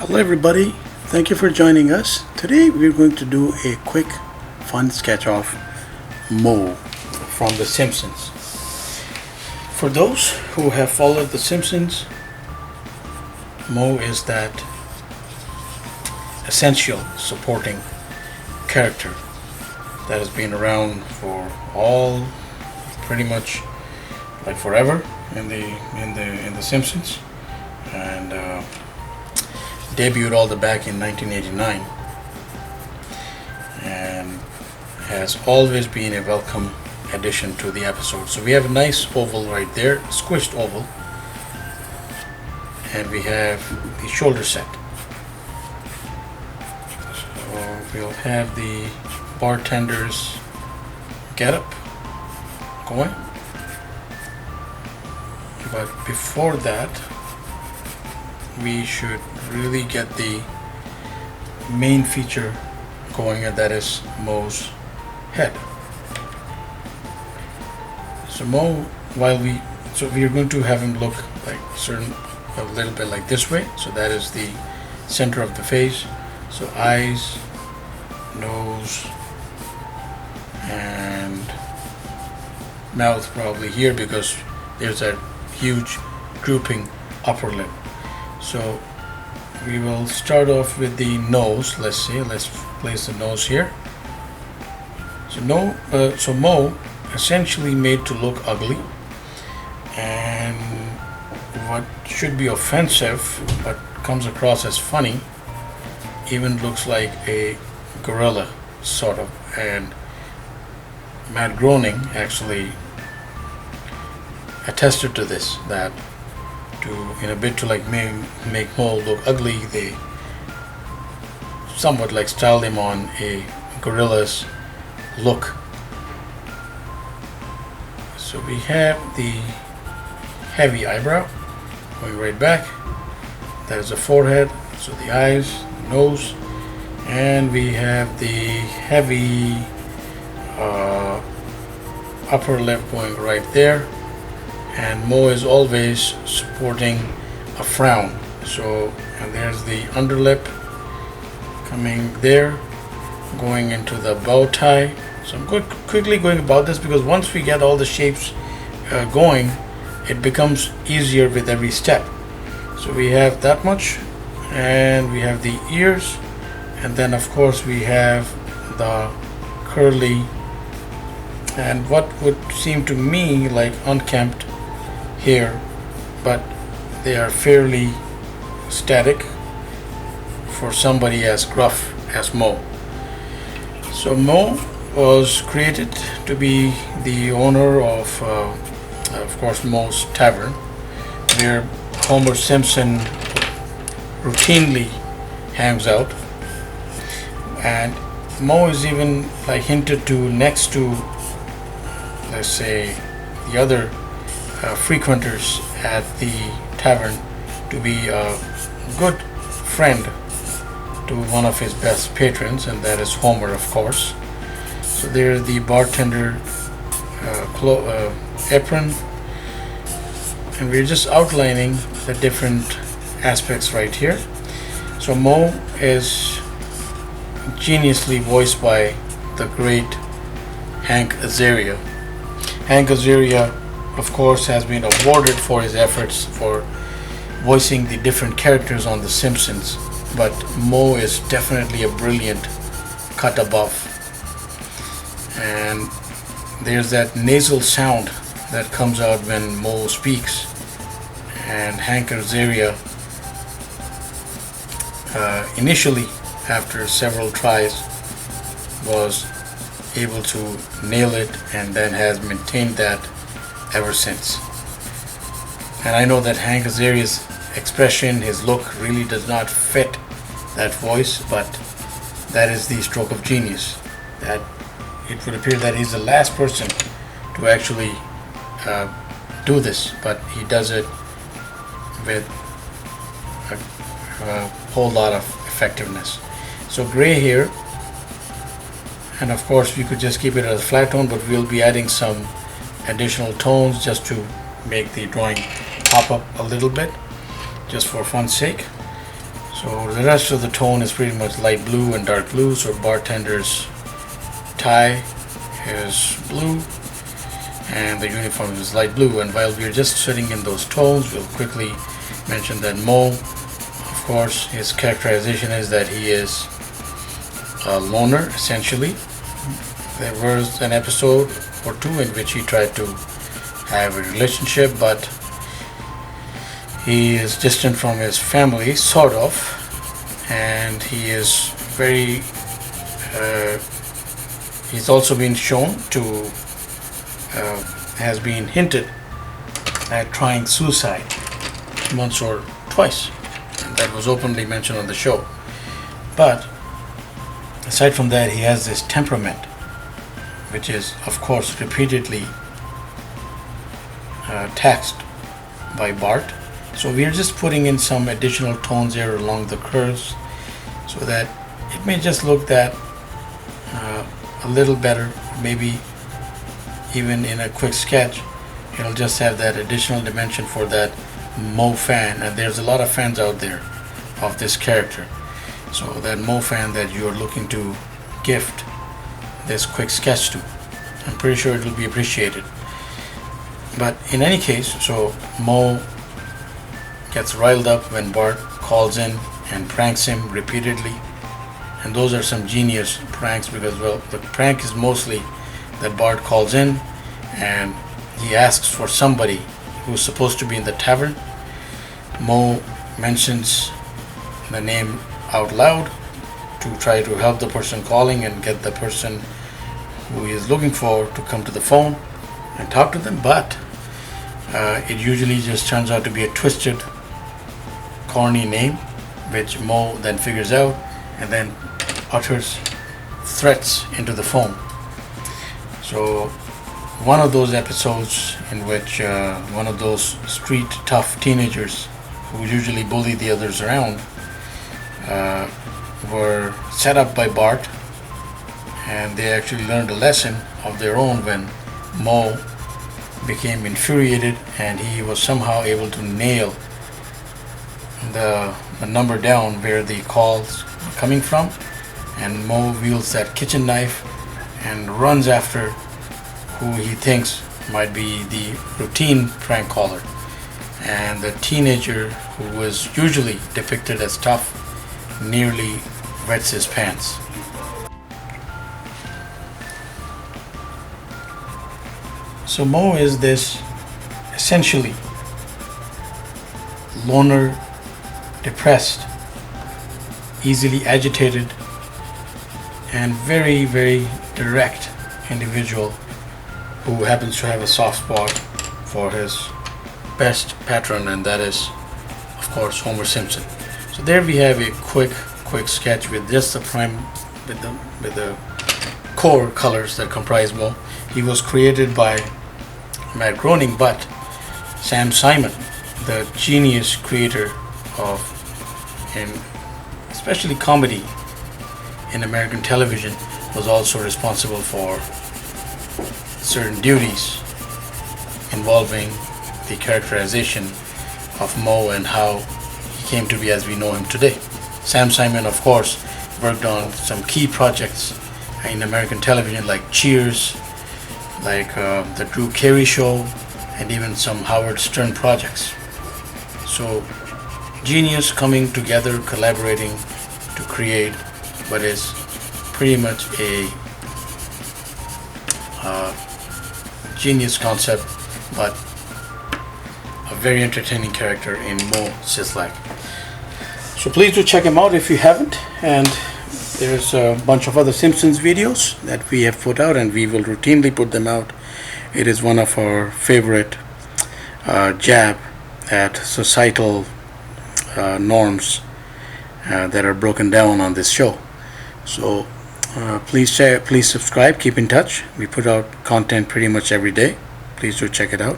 Hello everybody, thank you for joining us. Today we're going to do a quick fun sketch of Moe from The Simpsons. For those who have followed The Simpsons, Moe is that essential supporting character that has been around for all pretty much like forever in the Simpsons, and debuted all the back in 1989 and has always been a welcome addition to the episode. So we have a nice oval right there, squished oval, and we have the shoulder set. So we'll have the bartender's getup going, but before that we should really get the main feature going, and that is Moe's head. So Moe, we are going to have him look like a little bit like this way. So that is the center of the face. So eyes, nose, and mouth probably here because there's a huge drooping upper lip. So we will start off with the nose. Let's place the nose here. So Moe essentially made to look ugly, and what should be offensive but comes across as funny even looks like a gorilla sort of. And Matt Groening actually attested to this, that to like make Moe look ugly, they somewhat like styled him on a gorilla's look. So we have the heavy eyebrow going right back. That is the forehead. So the eyes, the nose, and we have the heavy upper lip going right there. And Moe is always supporting a frown. So, and there's the underlip coming there, going into the bow tie. So I'm quickly going about this because once we get all the shapes going, it becomes easier with every step. So we have that much, and we have the ears, and then of course we have the curly and what would seem to me like unkempt hair, but they are fairly static for somebody as gruff as Moe. So Moe was created to be the owner of course, Moe's Tavern, where Homer Simpson routinely hangs out, and Moe is even like hinted to next to, let's say, the other frequenters at the tavern to be a good friend to one of his best patrons, and that is Homer, of course. So there's the bartender apron, and we're just outlining the different aspects right here. So Moe is geniusly voiced by the great Hank Azaria. Hank Azaria, of course, has been awarded for his efforts for voicing the different characters on The Simpsons, but Moe is definitely a brilliant cut above. And there's that nasal sound that comes out when Moe speaks, and Hank Azaria initially, after several tries, was able to nail it, and then has maintained that ever since. And I know that Hank Azaria's expression, his look, really does not fit that voice, but that is the stroke of genius. That it would appear that he's the last person to actually do this, but he does it with a whole lot of effectiveness. So gray here, and of course we could just keep it as a flat tone, but we'll be adding some additional tones just to make the drawing pop up a little bit, just for fun's sake. So the rest of the tone is pretty much light blue and dark blue. So bartender's tie is blue and the uniform is light blue. And while we're just sitting in those tones, we'll quickly mention that Moe, of course, his characterization is that he is a loner, essentially. There was an episode or two in which he tried to have a relationship, but he is distant from his family, sort of, and he is very he's also been shown to has been hinted at trying suicide once or twice, and that was openly mentioned on the show. But aside from that, he has this temperament, which is of course repeatedly taxed by Bart. So we are just putting in some additional tones here along the curves so that it may just look that a little better. Maybe even in a quick sketch it'll just have that additional dimension for that Moe fan, and there's a lot of fans out there of this character. So that Moe fan that you're looking to gift this quick sketch to, I'm pretty sure it will be appreciated. But in any case, so Moe gets riled up when Bart calls in and pranks him repeatedly, and those are some genius pranks because, well, the prank is mostly that Bart calls in and he asks for somebody who's supposed to be in the tavern. Moe mentions the name out loud to try to help the person calling and get the person who he is looking for to come to the phone and talk to them, but it usually just turns out to be a twisted, corny name, which Moe then figures out and then utters threats into the phone. So one of those episodes in which one of those street tough teenagers who usually bully the others around were set up by Bart, and they actually learned a lesson of their own when Moe became infuriated and he was somehow able to nail the number down where the calls are coming from, and Moe wields that kitchen knife and runs after who he thinks might be the routine prank caller, and the teenager who was usually depicted as tough nearly wets his pants. So Moe is this essentially loner, depressed, easily agitated, and very, very direct individual who happens to have a soft spot for his best patron, and that is, of course, Homer Simpson. So there we have a quick sketch with just with the core colors that comprise Moe. He was created by Matt Groening, but Sam Simon, the genius creator of especially comedy in American television, was also responsible for certain duties involving the characterization of Moe and how he came to be as we know him today. Sam Simon, of course, worked on some key projects in American television like Cheers, like the Drew Carey Show, and even some Howard Stern projects. So genius coming together, collaborating to create what is pretty much a genius concept, but a very entertaining character in Moe Szyslak. So please do check him out if you haven't, and there's a bunch of other Simpsons videos that we have put out, and we will routinely put them out. It is one of our favorite jab at societal norms that are broken down on this show. So please subscribe, keep in touch. We put out content pretty much every day. Please do check it out.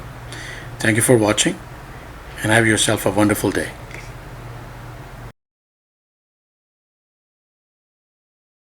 Thank you for watching, and have yourself a wonderful day.